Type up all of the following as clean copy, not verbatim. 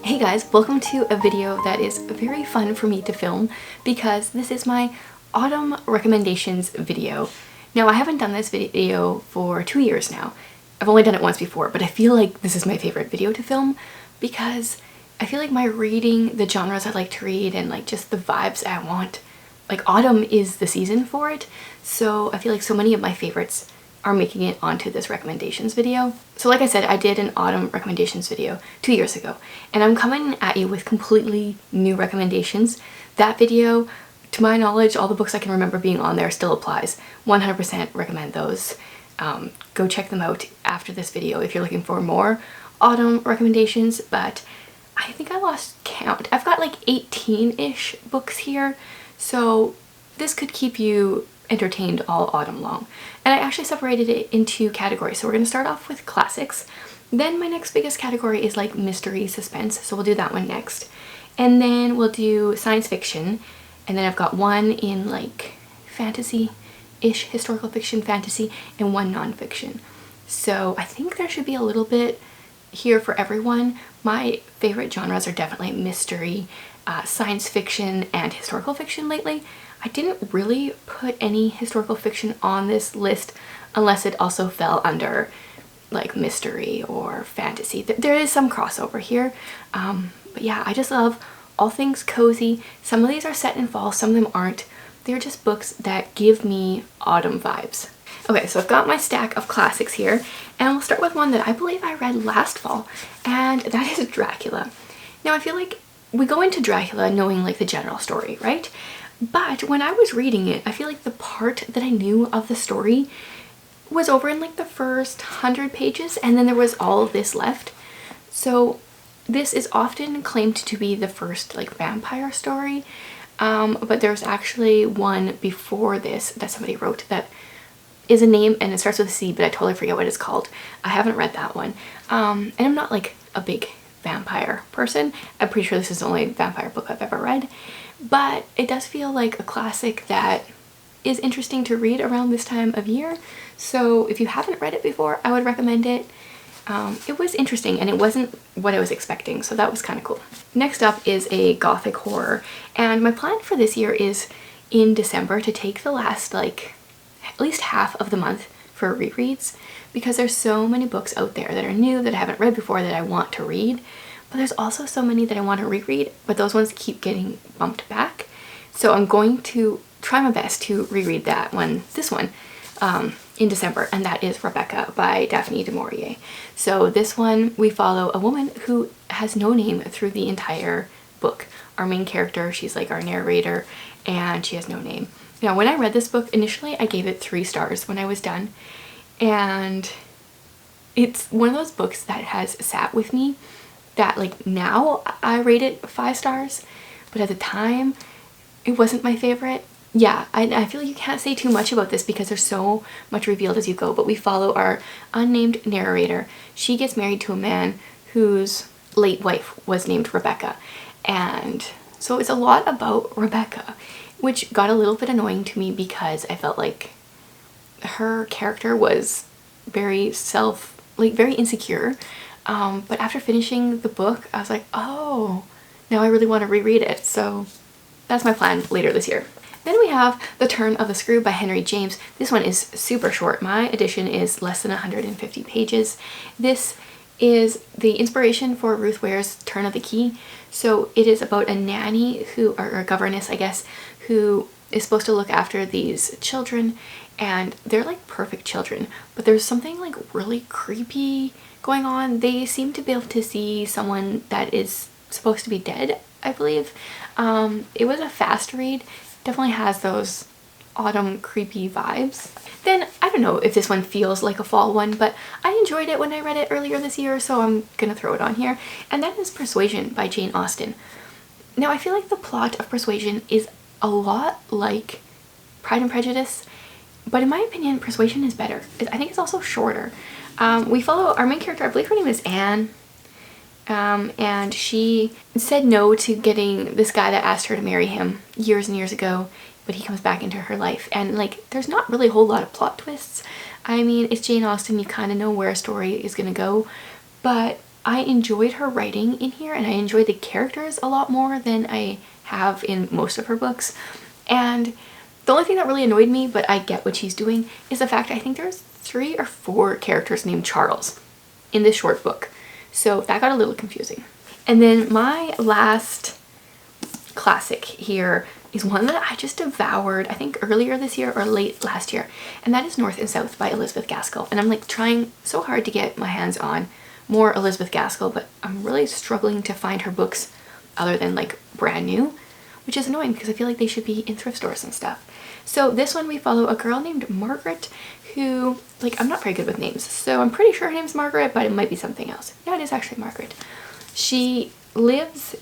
Hey guys, welcome to a video that is very fun for me to film because this is my autumn recommendations video. Now I haven't done this video for 2 years now. I've only done it once before, but I feel like this is my favorite video to film because I feel like my reading, the genres I like to read, and like just the vibes I want, like autumn is the season for it. So I feel like so many of my favorites are making it onto this recommendations video. So like I said, I did an autumn recommendations video 2 years ago, and I'm coming at you with completely new recommendations. That video, to my knowledge, all the books I can remember being on there still applies. 100% recommend those. Go check them out after this video if you're looking for more autumn recommendations, but I think I lost count. I've got like 18-ish books here, so this could keep you entertained all autumn long. And I actually separated it into categories. So we're going to start off with classics. Then my next biggest category is like mystery, suspense. So we'll do that one next. And then we'll do science fiction. And then I've got one in like fantasy-ish, historical fiction, fantasy, and one nonfiction. So I think there should be a little bit here for everyone. My favorite genres are definitely mystery, science fiction, and historical fiction lately. I didn't really put any historical fiction on this list unless it also fell under like mystery or fantasy. There is some crossover here, but yeah, I just love all things cozy. Some of these are set in fall, some of them aren't. They're just books that give me autumn vibes. Okay, so I've got my stack of classics here, and we'll start with one that I believe I read last fall, and that is Dracula. Now I feel like we go into Dracula knowing like the general story, right? But when I was reading it, I feel like the part that I knew of the story was over in like the first 100 pages, and then there was all of this left. So this is often claimed to be the first like vampire story, but there's actually one before this that somebody wrote that is a name and it starts with a C, but I totally forget what it's called. I haven't read that one, and I'm not like a big vampire person. I'm pretty sure this is the only vampire book I've ever read. But it does feel like a classic that is interesting to read around this time of year. So if you haven't read it before, I would recommend it. It was interesting and it wasn't what I was expecting, so that was kind of cool. Next up is a gothic horror, and my plan for this year is in December to take the last like at least half of the month for rereads, because there's so many books out there that are new that I haven't read before that I want to read. But there's also so many that I want to reread, but those ones keep getting bumped back. So I'm going to try my best to reread this one, in December, and that is Rebecca by Daphne du Maurier. So this one, we follow a woman who has no name through the entire book. Our main character, she's like our narrator, and she has no name. Now, when I read this book, initially I gave it 3 stars when I was done, and it's one of those books that has sat with me that like now I rate it 5 stars, but at the time it wasn't my favorite. Yeah, I feel like you can't say too much about this because there's so much revealed as you go, but we follow our unnamed narrator. She gets married to a man whose late wife was named Rebecca, and so it's a lot about Rebecca, which got a little bit annoying to me because I felt like her character was very very insecure. But after finishing the book, I was like, oh, now I really want to reread it. So that's my plan later this year. Then we have The Turn of the Screw by Henry James. This one is super short. My edition is less than 150 pages. This is the inspiration for Ruth Ware's Turn of the Key. So it is about a nanny or a governess, I guess, who is supposed to look after these children, and they're like perfect children, but there's something like really creepy going on. They seem to be able to see someone that is supposed to be dead, I believe. It was a fast read. Definitely has those autumn creepy vibes. Then I don't know if this one feels like a fall one, but I enjoyed it when I read it earlier this year, so I'm gonna throw it on here. And that is Persuasion by Jane Austen. Now I feel like the plot of Persuasion is a lot like Pride and Prejudice, but in my opinion Persuasion is better. I think it's also shorter. We follow our main character, I believe her name is Anne, and she said no to getting this guy that asked her to marry him years and years ago, but he comes back into her life, and like there's not really a whole lot of plot twists. I mean, it's Jane Austen, you kind of know where a story is gonna go, but I enjoyed her writing in here, and I enjoyed the characters a lot more than I have in most of her books. And the only thing that really annoyed me, but I get what she's doing, is the fact I think there's 3 or 4 characters named Charles in this short book. So that got a little confusing. And then my last classic here is one that I just devoured, I think earlier this year or late last year, and that is North and South by Elizabeth Gaskell. And I'm like trying so hard to get my hands on more Elizabeth Gaskell, but I'm really struggling to find her books other than like brand new, which is annoying because I feel like they should be in thrift stores and stuff. So this one we follow a girl named Margaret who, like, I'm not very good with names, so I'm pretty sure her name's Margaret, but it might be something else. No, it is actually Margaret. She lives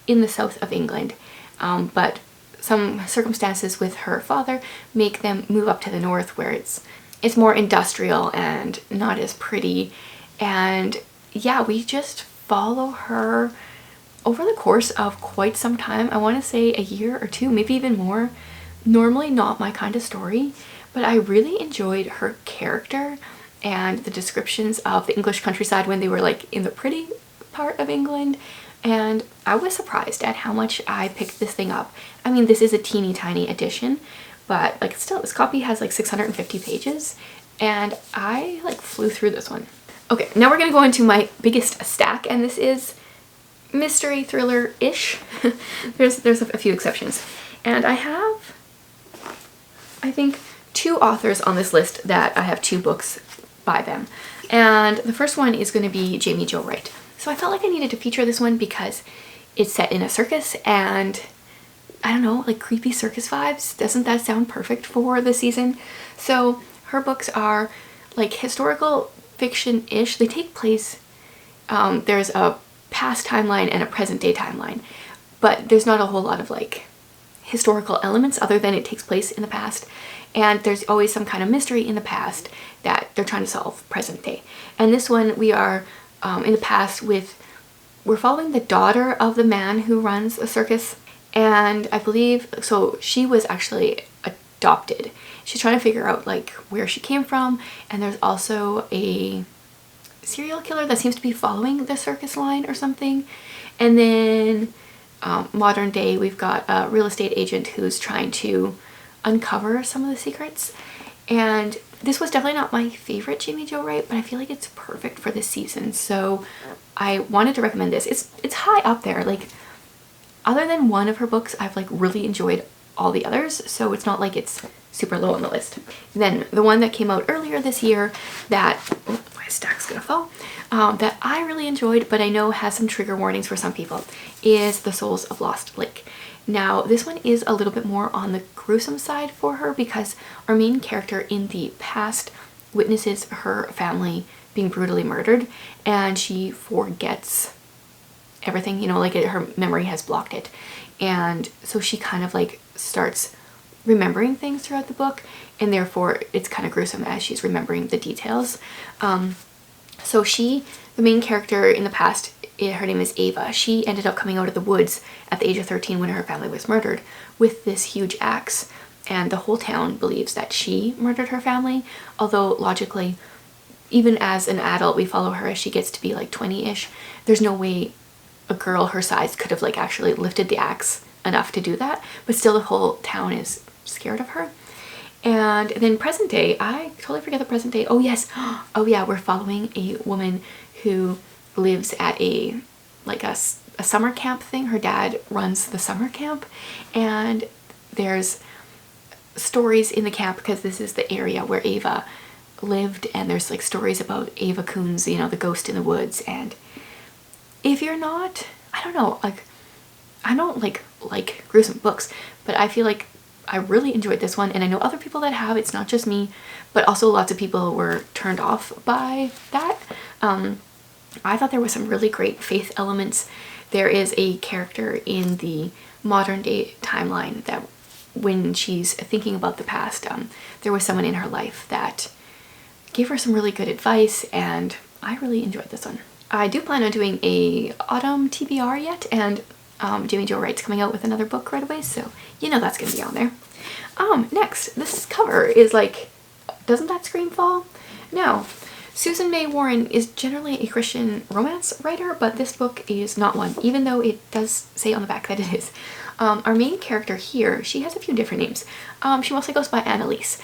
in the south of England, but some circumstances with her father make them move up to the north where it's more industrial and not as pretty. And yeah, we just follow her over the course of quite some time. I want to say a year or 2, maybe even more. Normally not my kind of story, but I really enjoyed her character and the descriptions of the English countryside when they were like in the pretty part of England. And I was surprised at how much I picked this thing up. I mean, this is a teeny tiny edition, but like still, this copy has like 650 pages, and I like flew through this one. Okay, now we're gonna go into my biggest stack, and this is mystery thriller-ish. there's a few exceptions. And I have, I think, 2 authors on this list that I have 2 books by them. And the first one is going to be Jamie Jo Wright. So I felt like I needed to feature this one because it's set in a circus, and I don't know, like creepy circus vibes. Doesn't that sound perfect for the season? So her books are like historical fiction-ish. They take place, there's a past timeline and a present day timeline, but there's not a whole lot of like historical elements other than it takes place in the past, and there's always some kind of mystery in the past that they're trying to solve present day. And this one we are in the past we're following the daughter of the man who runs a circus, and I believe, so she was actually adopted. She's trying to figure out like where she came from, and there's also a serial killer that seems to be following the circus line or something. And then modern day, we've got a real estate agent who's trying to uncover some of the secrets. And this was definitely not my favorite Jamie Jo Wright, but I feel like it's perfect for this season, so I wanted to recommend this. It's high up there. Like, other than one of her books, I've like really enjoyed all the others, so it's not like it's super low on the list. Then the one that came out earlier this year that, oh, my stack's gonna fall, that I really enjoyed, but I know has some trigger warnings for some people, is The Souls of Lost Lake. Now, this one is a little bit more on the gruesome side for her because our main character in the past witnesses her family being brutally murdered, and she forgets everything, you know, like her memory has blocked it. And so she kind of like starts remembering things throughout the book, and therefore it's kind of gruesome as she's remembering the details. So the main character in the past, her name is Ava. She ended up coming out of the woods at the age of 13 when her family was murdered with this huge axe, and the whole town believes that she murdered her family, although logically, even as an adult, we follow her as she gets to be like 20-ish. There's no way a girl her size could have like actually lifted the axe enough to do that, but still the whole town is scared of her. And then present day, I totally forget the present day. Oh yes, oh yeah, we're following a woman who lives at a summer camp thing. Her dad runs the summer camp, and there's stories in the camp because this is the area where Ava lived, and there's like stories about Ava Coons, you know, the ghost in the woods. And if you're not, I don't know, like, I don't like gruesome books, but I feel like I really enjoyed this one, and I know other people that have. It's not just me, but also lots of people were turned off by that. I thought there was some really great faith elements. There is a character in the modern day timeline that when she's thinking about the past, there was someone in her life that gave her some really good advice, and I really enjoyed this one. I do plan on doing a autumn TBR yet, and Jamie Jo Wright's coming out with another book right away, so you know that's gonna be on there. Next, this cover is like, doesn't that scream fall? No. Susan May Warren is generally a Christian romance writer, but this book is not one, even though it does say on the back that it is. Our main character here, she has a few different names. She mostly goes by Annalise.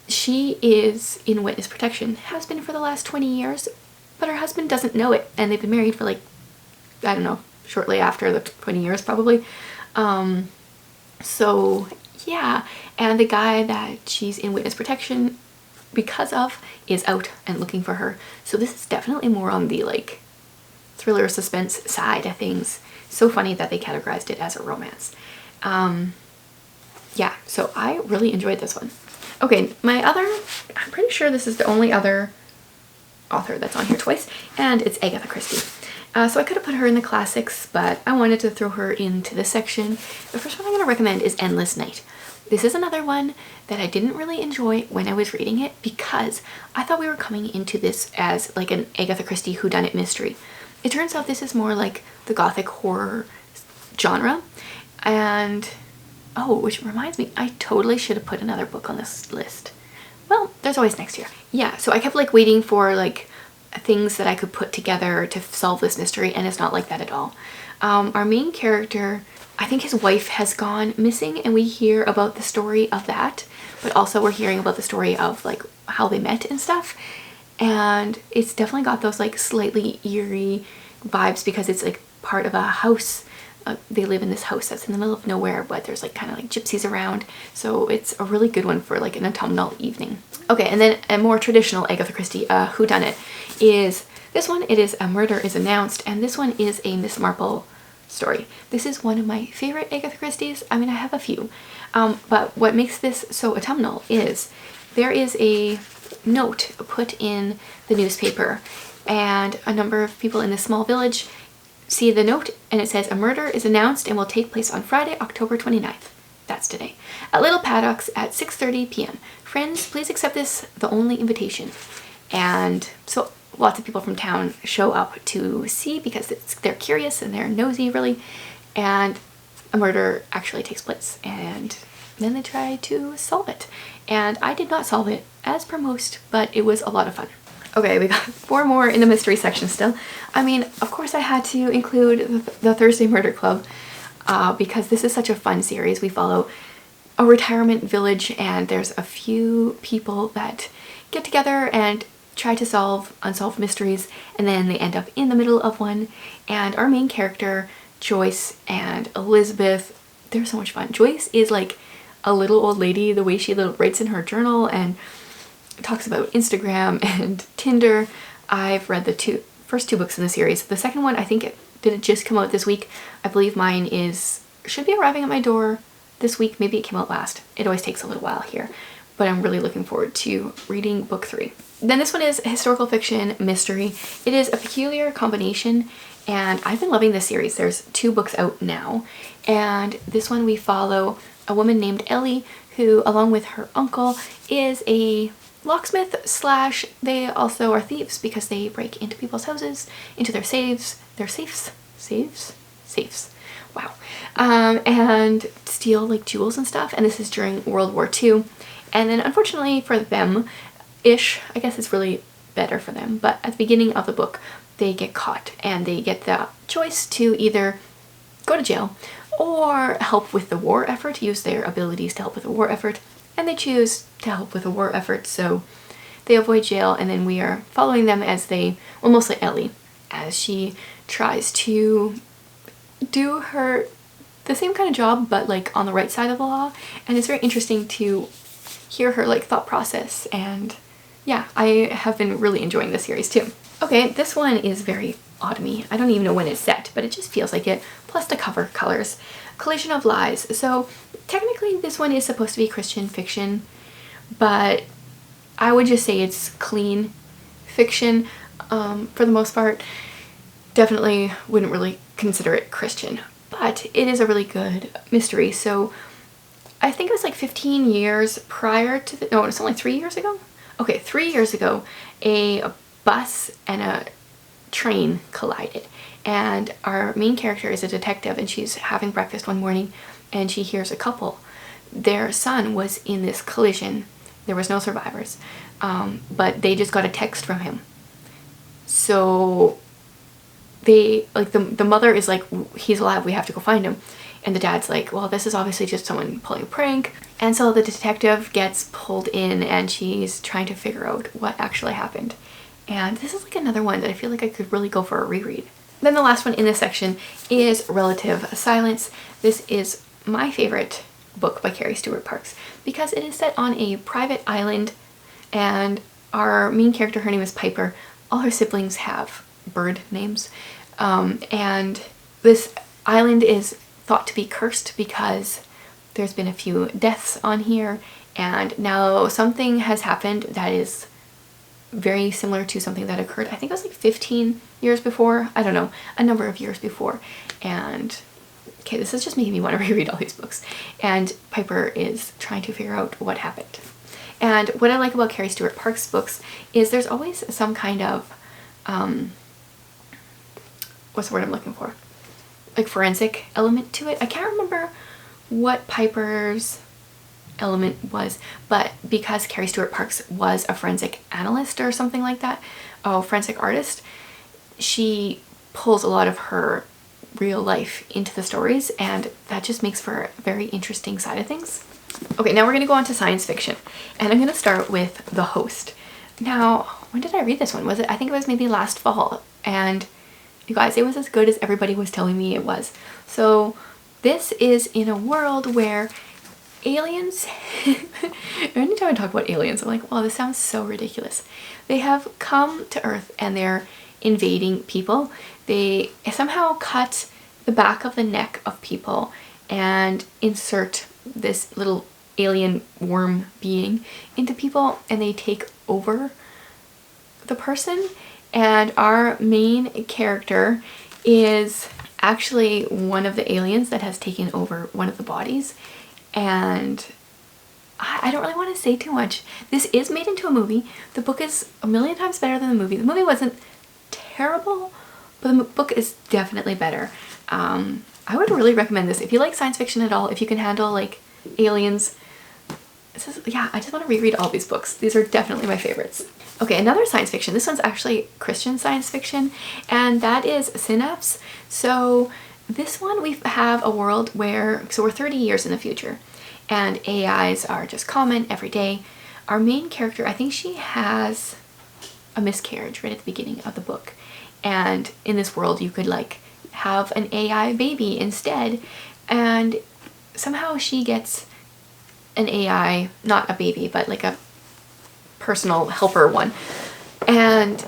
She is in witness protection, has been for the last 20 years, but her husband doesn't know it, and they've been married for like, I don't know, shortly after the 20 years probably. So yeah, and the guy that she's in witness protection because of is out and looking for her. So this is definitely more on the like thriller suspense side of things. So funny that they categorized it as a romance. Yeah, so I really enjoyed this one. Okay, my other, I'm pretty sure this is the only other author that's on here twice, and it's Agatha Christie. So I could have put her in the classics, but I wanted to throw her into this section. The first one I'm going to recommend is Endless Night. This is another one that I didn't really enjoy when I was reading it because I thought we were coming into this as like an Agatha Christie whodunit mystery. It turns out this is more like the gothic horror genre. And, oh, which reminds me, I totally should have put another book on this list. Well, there's always next year. Yeah, so I kept like waiting for like things that I could put together to solve this mystery, and it's not like that at all. Our main character, I think his wife has gone missing, and we hear about the story of that, but also we're hearing about the story of like how they met and stuff. And it's definitely got those like slightly eerie vibes because it's like part of a house. They live in this house that's in the middle of nowhere, but there's like kind of like gypsies around. So it's a really good one for like an autumnal evening. Okay, and then a more traditional Agatha Christie whodunit is this one. It is A Murder is Announced, and this one is a Miss Marple story. This is one of my favorite Agatha Christie's. I mean, I have a few, but what makes this so autumnal is there is a note put in the newspaper, and a number of people in this small village see the note, and it says, "A murder is announced and will take place on Friday, October 29th. That's today. At Little Paddocks at 6:30 p.m. Friends, please accept this, the only invitation." And so lots of people from town show up to see because they're curious and they're nosy, really. And a murder actually takes place, and then they try to solve it. And I did not solve it, as per most, but it was a lot of fun. Okay, we got 4 more in the mystery section still. I mean, of course I had to include the Thursday Murder Club because this is such a fun series. We follow a retirement village, and there's a few people that get together and try to solve unsolved mysteries, and then they end up in the middle of one. And our main character, Joyce and Elizabeth, they're so much fun. Joyce is like a little old lady, the way she writes in her journal and talks about Instagram and Tinder. I've read the first two books in the series. The second one, I think did it just come out this week? I believe mine should be arriving at my door this week. Maybe it came out last. It always takes a little while here, but I'm really looking forward to reading book 3. Then this one is historical fiction mystery. It is a peculiar combination, and I've been loving this series. There's 2 books out now, and this one we follow a woman named Ellie who, along with her uncle, is a locksmith slash they also are thieves because they break into people's houses, into their safes, wow, and steal like jewels and stuff. And this is during World War II. And then unfortunately for them, I guess it's really better for them, but at the beginning of the book they get caught, and they get the choice to either go to jail or help with the war effort, use their abilities to help with the war effort. And they choose to help with the war effort, so they avoid jail, and then we are following them as mostly Ellie, as she tries to do the same kind of job, but like on the right side of the law. And it's very interesting to hear her like thought process, and yeah, I have been really enjoying this series too. Okay, this one is very autumny. I don't even know when it's set, but it just feels like it, plus the cover colors. Collision of Lies. So technically this one is supposed to be Christian fiction, but I would just say it's clean fiction for the most part. Definitely wouldn't really consider it Christian, but it is a really good mystery. So I think it was like 15 years prior to no, it's only 3 years ago. Okay, 3 years ago, a bus and a train collided, and our main character is a detective, and she's having breakfast one morning and she hears a couple. Their son was in this collision. There was no survivors, but they just got a text from him So they, like, the mother is like, he's alive, we have to go find him. And the dad's like, well, this is obviously just someone pulling a prank. And so the detective gets pulled in and she's trying to figure out what actually happened. And this is like another one that I feel like I could really go for a reread. Then the last one in this section is Relative Silence. This is my favorite book by Carrie Stewart Parks because it is set on a private island, and our main character, her name is Piper. All her siblings have bird names, and this island is thought to be cursed because there's been a few deaths on here, and now something has happened that is very similar to something that occurred, I think it was like 15 years before, I don't know, a number of years before. And okay, this is just making me want to reread all these books. And Piper is trying to figure out what happened. And what I like about Carrie Stewart Parks' books is there's always some kind of what's the word I'm looking for? Like forensic element to it. I can't remember what Piper's element was, but because Carrie Stewart Parks was a forensic analyst or something like that, a forensic artist, she pulls a lot of her real life into the stories, and that just makes for a very interesting side of things. Okay, now we're going to go on to science fiction, and I'm going to start with The Host. Now, when did I read this one? Was it, I think it was maybe last fall, and you guys, it was as good as everybody was telling me it was. So this is in a world where aliens, anytime I talk about aliens, I'm like, wow, this sounds so ridiculous. They have come to Earth and they're invading people. They somehow cut the back of the neck of people and insert this little alien worm being into people, and they take over the person. And our main character is actually one of the aliens that has taken over one of the bodies. And I don't really want to say too much. This is made into a movie. The book is a million times better than the movie. The movie wasn't terrible, but the book is definitely better. I would really recommend this. If you like science fiction at all, if you can handle like aliens, yeah, I just want to reread all these books. These are definitely my favorites. Okay, another science fiction. This one's actually Christian science fiction, and that is Synapse. So this one, we have a world where, so we're 30 years in the future, and AIs are just common every day. Our main character, I think she has a miscarriage right at the beginning of the book. And in this world, you could like have an AI baby instead. And somehow she gets an AI, not a baby, but like a personal helper one. And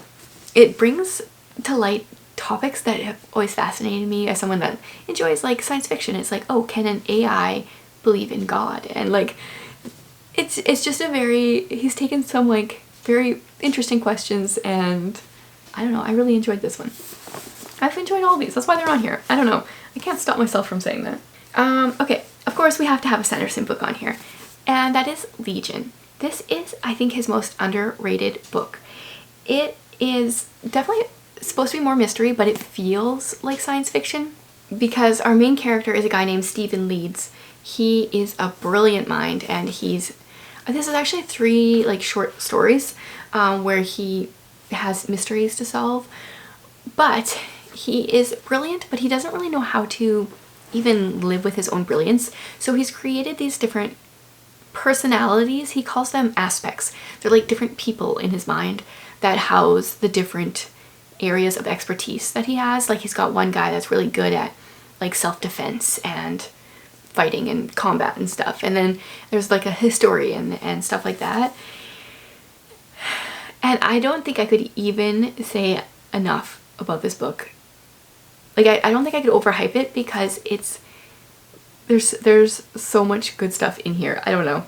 it brings to light topics that have always fascinated me as someone that enjoys like science fiction. It's like, oh, can an AI believe in God? And like, it's just a very, he's taken some like very interesting questions, and I don't know, I really enjoyed this one. I've enjoyed all these, that's why they're on here. I don't know, I can't stop myself from saying that. Okay, of course we have to have a Sanderson book on here, and that is Legion. This is, I think, his most underrated book. It is definitely supposed to be more mystery, but it feels like science fiction because our main character is a guy named Stephen Leeds. He is a brilliant mind, and this is actually 3 like short stories where he has mysteries to solve, but he is brilliant, but he doesn't really know how to even live with his own brilliance. So he's created these different personalities. He calls them aspects. They're like different people in his mind that house the different areas of expertise that he has. Like he's got one guy that's really good at like self-defense and fighting and combat and stuff, and then there's like a historian and stuff like that. And I don't think I could even say enough about this book. Like I don't think I could overhype it because there's so much good stuff in here. I don't know.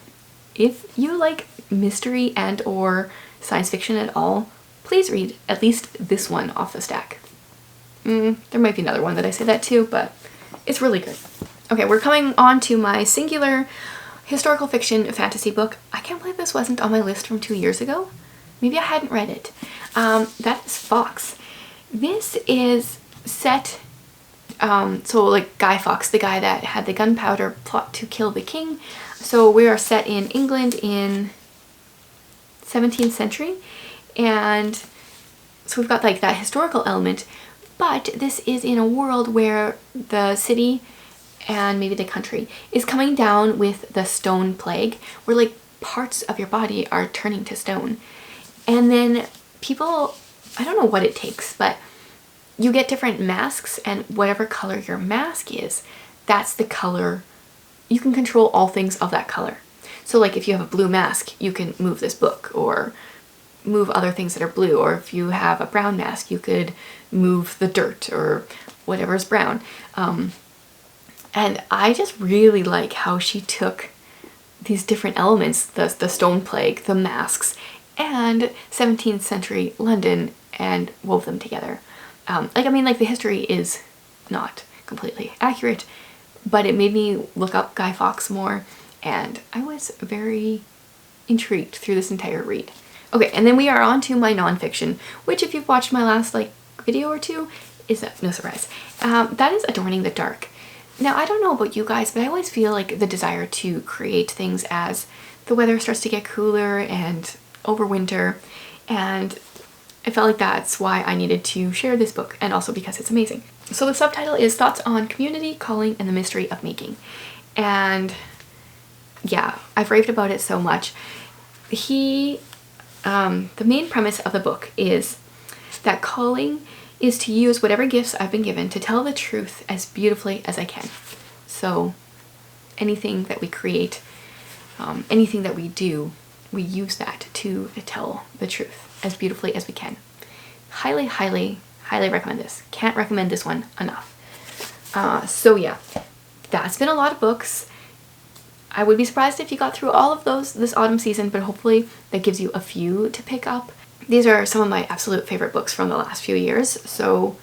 If you like mystery and or science fiction at all, please read at least this one off the stack. There might be another one that I say that too, but it's really good. Okay, we're coming on to my singular historical fiction fantasy book. I can't believe this wasn't on my list from 2 years ago. Maybe I hadn't read it. That is Fawkes. This is set, so like Guy Fawkes, the guy that had the gunpowder plot to kill the king. So we are set in England in 17th century, and So we've got like that historical element, but this is in a world where the city and maybe the country is coming down with the stone plague, where like parts of your body are turning to stone. And then people, I don't know what it takes, but you get different masks, and whatever color your mask is, that's the color. You can control all things of that color. So like if you have a blue mask, you can move this book or move other things that are blue, or if you have a brown mask, you could move the dirt or whatever is brown. And I just really like how she took these different elements, the stone plague, the masks, and 17th century London, and wove them together. Like, I mean, like, the history is not completely accurate, but it made me look up Guy Fawkes more, and I was very intrigued through this entire read. Okay, and then we are on to my nonfiction, which, if you've watched my last like video or two, is no surprise. That is Adorning the Dark. Now, I don't know about you guys, but I always feel like the desire to create things as the weather starts to get cooler and over winter, and I felt like that's why I needed to share this book, and also because it's amazing. So the subtitle is Thoughts on Community, Calling, and the Mystery of Making. And yeah, I've raved about it so much. The main premise of the book is that calling is to use whatever gifts I've been given to tell the truth as beautifully as I can. So anything that we create, anything that we do, we use that to tell the truth as beautifully as we can. Highly, highly, highly recommend this. Can't recommend this one enough. So yeah, that's been a lot of books. I would be surprised if you got through all of those this autumn season, but hopefully that gives you a few to pick up. These are some of my absolute favorite books from the last few years, so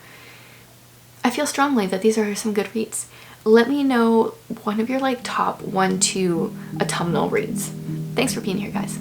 I feel strongly that these are some good reads. Let me know one of your like top 1 to autumnal reads. Thanks for being here, guys.